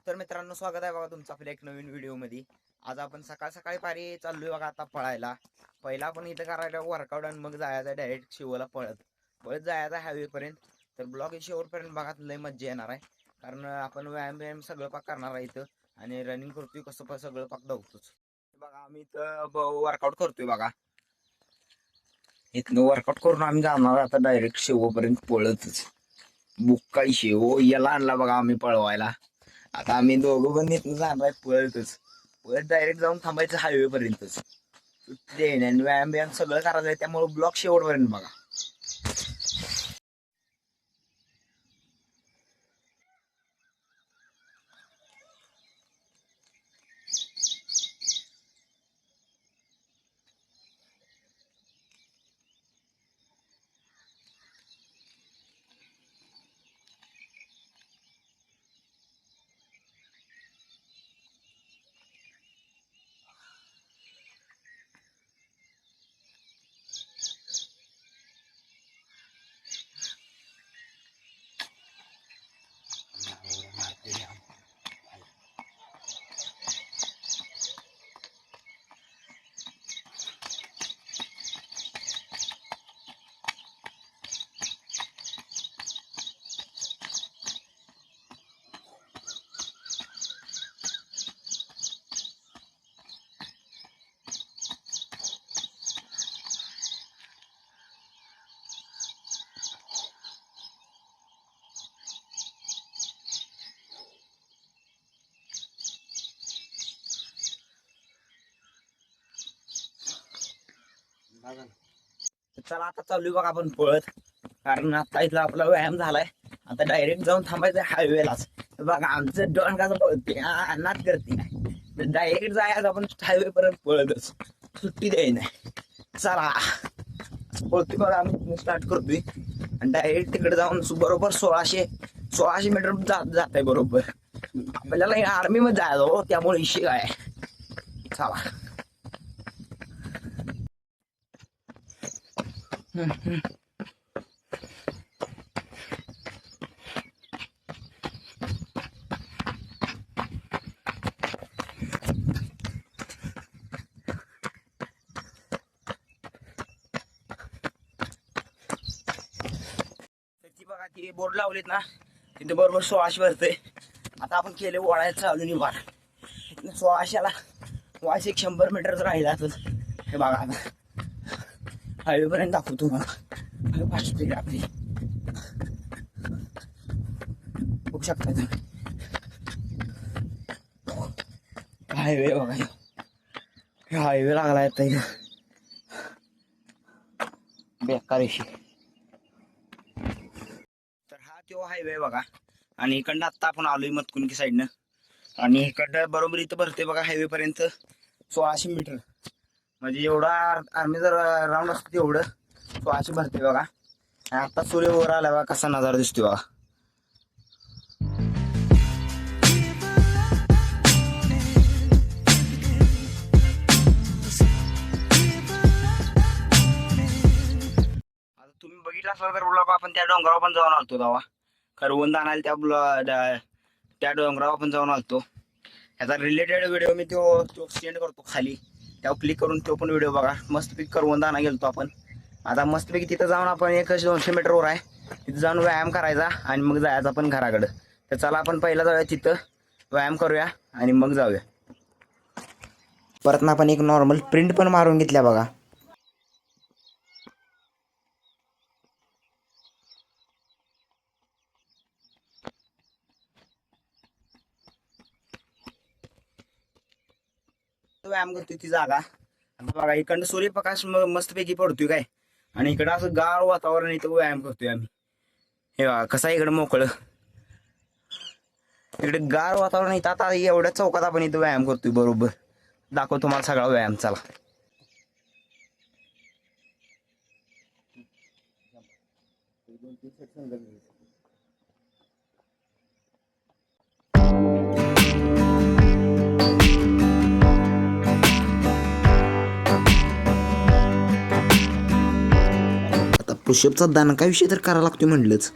तर मित्रांनो, स्वागत आहे बघा तुमचं आपल्या एक नवीन व्हिडिओ मध्ये। आज आपण सकाळ सकाळी पारी चाललोय बघा आता पळायला। पहिला आपण इथं करायला वर्कआउट आणि मग जायचं डायरेक्ट शिवला पळत पळत जायचं हायवे पर्यंत। तर ब्लॉग शेवटपर्यंत बघा, लय मज्जा येणार आहे। कारण आपण व्यायाम सगळं पाक करणार आहे इथं आणि रनिंग करतोय, कसं पण सगळं पाक धावतोच बघा। आम्ही इथं वर्कआउट करतोय बघा। इथनं वर्कआउट करून आम्ही जाणार आता डायरेक्ट शिवपर्यंत पळतच। बुक्काई शेव याला आणला बघा आम्ही पळवायला। आता आम्ही दोघं पण इथनं जाणार पळतच पळत डायरेक्ट जाऊन थांबायचं हायवे पर्यंतच। व्यायाम बियाम सगळं करायचं आहे, त्यामुळे ब्लॉग शेवटपर्यंत बघा। चला आता चालू बघा आपण पळत, कारण आता इथला आपला व्यायाम झालाय। आता डायरेक्ट जाऊन थांबायचं हायवेलाच बघा। आमचं डॉन कसं पळते नाच करते, डायरेक्ट जायचं आपण हायवे पर्यंत पळतच, सुट्टी द्याय नाही। चला पळतोय बघा, आम्ही स्टार्ट करतोय आणि डायरेक्ट तिकडे जाऊन बरोबर 1600 मीटर जात आहे बरोबर। आपल्याला आर्मी मध्ये जायचं हो, त्यामुळे इशे काय। चला बघा, ती बोर्ड लावलीत ना तिथे बरोबर 1600 भरते। आता आपण केले वळायला चालू नाही बार, 1600ला वाश 100 मीटर राहिला तर हे बघा। आता हायवे पर्यंत दाखवतो मला, फास्ट स्पीड आपली बघू शकता तुम्ही। हायवे बघा, हायवे लागला आता इथं बेकार इशे। तर हा तो हायवे बघा, आणि इकडनं आता आपण आलोय मतकुनकी साईडनं, आणि इकडं बरोबर इथं भरते बघा हायवे पर्यंत 1600 मीटर। म्हणजे एवढा आर्मी जर राऊंड असतो तेवढं 1600 भरते बघा। आता सूर्य वर आला बघा, कसा नजारा दिसतोय बघा। आता तुम्ही बघितलं असला तर ब्लॉग, आपण त्या डोंगरावर पण जाऊन आलतो तेव्हा, करवंद आणायला त्या डोंगरावर पण जाऊन आलतो। ह्याचा रिलेटेड व्हिडिओ मी तो सेंड करतो खाली, त्यावर क्लिक करून तो पण व्हिडिओ बघा। मस्तपैकी करवंद आणा गेलतो आपण। आता मस्तपैकी तिथं जाऊन आपण 200 मीटर वर आहे, तिथं जाऊन व्यायाम करायचा आणि मग जायचं आपण घराकडं। तर चला आपण पहिला जाऊया तिथं, व्यायाम करूया आणि मग जाऊया। परत ना आपण एक नॉर्मल प्रिंट पण मारून घेतल्या बघा। व्यायाम करतोय ती जागा बघा, इकडनं सूर्यप्रकाश मस्तपैकी पडतोय काय, आणि इकडं असं गार वातावरण, इथं व्यायाम करतोय आम्ही। हे बघा कसं इकडं मोकळं, इकडे गार वातावरण। इथं आता एवढ्या चौकात आपण इथं व्यायाम करतोय बरोबर, दाखवतो तुम्हाला सगळा व्यायाम। चला आता पुशअपचा दणका विषय तर करायला लागतोय म्हणलंच।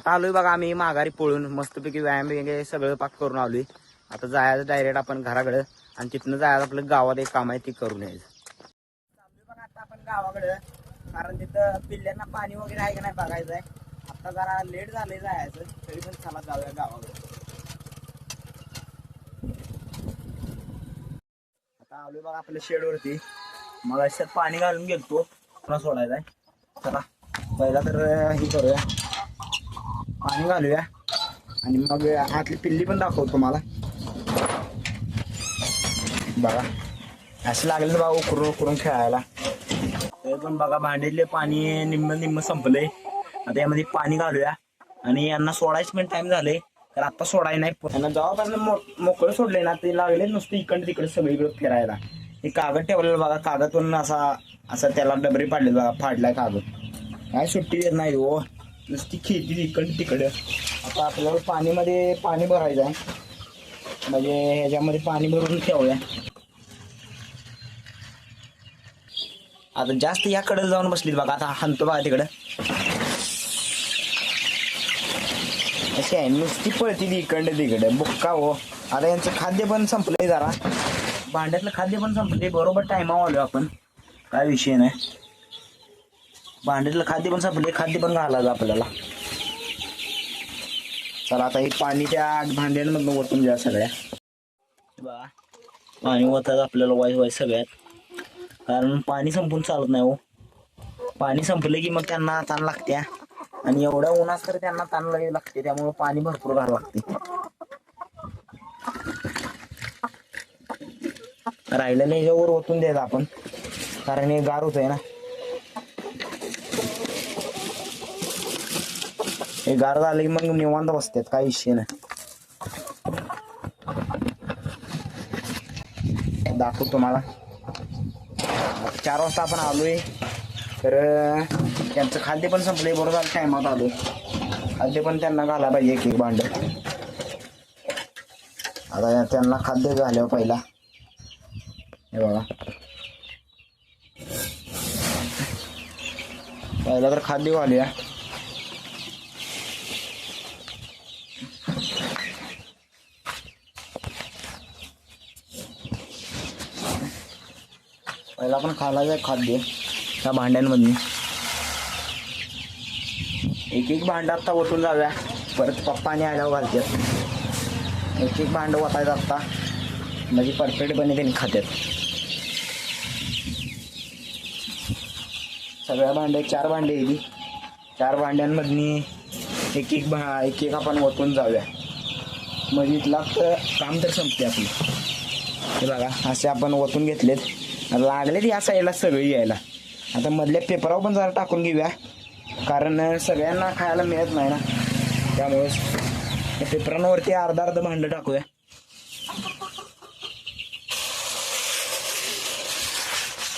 आता आलोय बघा आम्ही माघारी पळून मस्तपैकी व्यायाम वगैरे सगळं पाक करून आलोय. आता जायचं डायरेक्ट आपण घराकडे आणि तिथनं जायचं आपलं गावात एक काम आहे ती करून यायचं. चाललोय बघा आता आपण गावाकडे, कारण तिथं पिल्ल्यांना पाणी वगैरे आहे का नाही बघायचं आहे. आता जरा लेट झालंय जायचं, तरी पण चला जाऊया गावाकडे. आता आलोय बघा आपल्या शेडवरती. मग अशात पाणी घालून गेलतो, पुन्हा सोडायचा आहे. चला पहिला तर हे करूया, पाणी घालूया आणि मग आतली पिल्ली पण दाखवतो तुम्हाला. बघा असं लागलं बघा उकरून उकरून खेळायला. तरी पण बघा भांडीतले पाणी निम्म निम्म संपलंय. आता यामध्ये पाणी घालूया आणि यांना सोडायचं पण टाइम झाले, तर आता सोडाय नाही. त्यांना जेव्हापासून मोकळं सोडलंय ना ते लागले नुसतं इकडे तिकडे सगळीकडे फिरायला. हे कागद ठेवलेलं बघा, कागदवरून असा त्याला डबरी पाडले बघा, फाडलाय कागद. काय सुट्टी देत नाही हो, नुसती खेती इकडे तिकडे. आता आपल्याला पाणीमध्ये पाणी भरायचं आहे, म्हणजे ह्याच्यामध्ये पाणी भरून ठेवूया. आता जास्त याकडे जाऊन बसलीत बघा, आता हाणतो बघा तिकडं. अशी आहे नुसती पळती इकडे तिकडे बुक्का हो. आता यांचं खाद्य पण संपलंय, जरा भांड्यातलं खाद्य पण संपलंय. बरोबर टायमावर आलो आपण, काय विषय नाही. भांड्यातलं खाद्य पण संपले, खाद्य पण घालायचं आपल्याला. चला आता हे पाणी त्या भांड्यांमधून ओतून द्या सगळ्या. बघा पाणी ओतायचं आपल्याला वाईस सगळ्यात, कारण पाणी संपून चालत नाही हो. पाणी संपलं की मग त्यांना ताण लागत्या, आणि एवढ्या उन्हात तर त्यांना ताण लागते, त्यामुळे पाणी भरपूर घालावं लागते. राहिलेलं ह्याच्यावर ओतून द्यायचं आपण, कारण हे गार होतंय ना. हे गार झालं की मग निवांत बसतात, काही विषय नाही. दाखवतो तुम्हाला. 4 वाजता आपण आलोय, तर त्यांचं खाद्य पण संपलंय. बरोबर झालं टायमात आलोय, खाद्य पण त्यांना घालायला पाहिजे एक भांड. आता त्यांना खाद्य घाल्यावर पहिला हे बघा, पहिला तर खाद्य घालूया. पहिला पण खायला खाद्य त्या भांड्यांमधून. एक भांड आता ओतून जाऊया, परत पप्पाने आल्यावर घालतात. एक भांड ओतायचं आता, म्हणजे परफेक्टपणे त्यांनी खात्यात. सगळ्या भांडे 4 भांडे येईल, 4 भांड्यांमधनी एक आपण ओतून जाऊया, म्हणजे इथला तर काम तर संपते आपली. हे बघा असे आपण ओतून घेतलेत, लागलेत या साईडला सगळी यायला. आता मधल्या पेपरावर पण जरा टाकून घेऊया, कारण सगळ्यांना खायला मिळत नाही ना, त्यामुळेच त्या पेपरांवरती अर्धा भांडं टाकूया.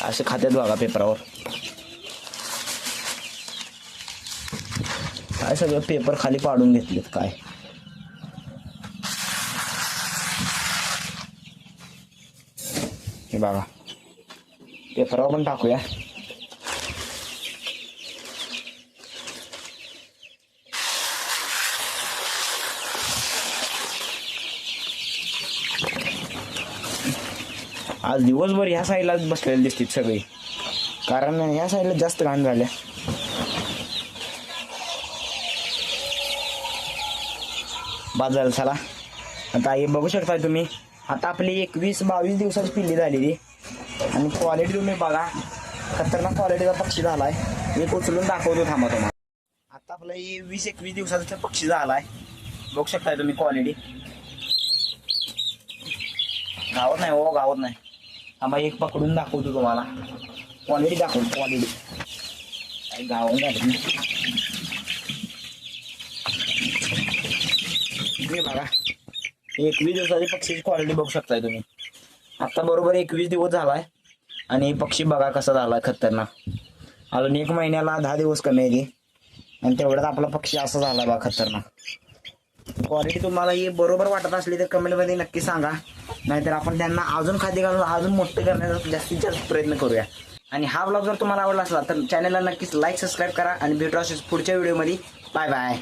असे खात्यात बघा पेपरावर. काय सगळं पेपर खाली पाडून घेतलेत काय. हे बघा पेपरावर पण टाकूया. आज दिवसभर ह्या साईडला बसलेले दिसतात सगळे, कारण ह्या साईडला जास्त घाण झाल्या. बाद झालं. चला आता हे बघू शकता तुम्ही, आता आपली 21-22 दिवसाची पिल्ली झालेली, आणि क्वालिटी तुम्ही बघा, खतरनाक क्वालिटीचा पक्षी झालाय. एक उचलून दाखवतो थांबा तुम्हाला. आता आपलं 20-21 दिवसाचा पक्षी झालाय, बघू शकताय तुम्ही क्वालिटी. गावत नाही हो, गावत नाही. थांबा एक पकडून दाखवतो तुम्हाला, क्वालिटी दाखवतो. क्वालिटी काय गावून झाली बघा. 21 दिवसाची पक्षीची क्वालिटी बघू शकताय तुम्ही. आता बरोबर 21 दिवस झालाय, आणि पक्षी बघा कसा झालाय खतरनाक. अजून 1 महिन्याला 10 दिवस कमी आहे, आणि तेवढ्यात आपला पक्षी असा झाला बघा खतरनाक. क्वालिटी तुम्हाला ही बरोबर वाटत असली तर कमेंटमध्ये नक्की सांगा, नाहीतर आपण त्यांना अजून खाद्य घालून अजून मोठं करण्याचा जास्तीत जास्त प्रयत्न करूया. आणि हा ब्लॉग जर तुम्हाला आवडला असला तर चॅनलला नक्कीच लाईक सबस्क्राईब करा, आणि भेटू असेच पुढच्या व्हिडिओमध्ये. Bye bye.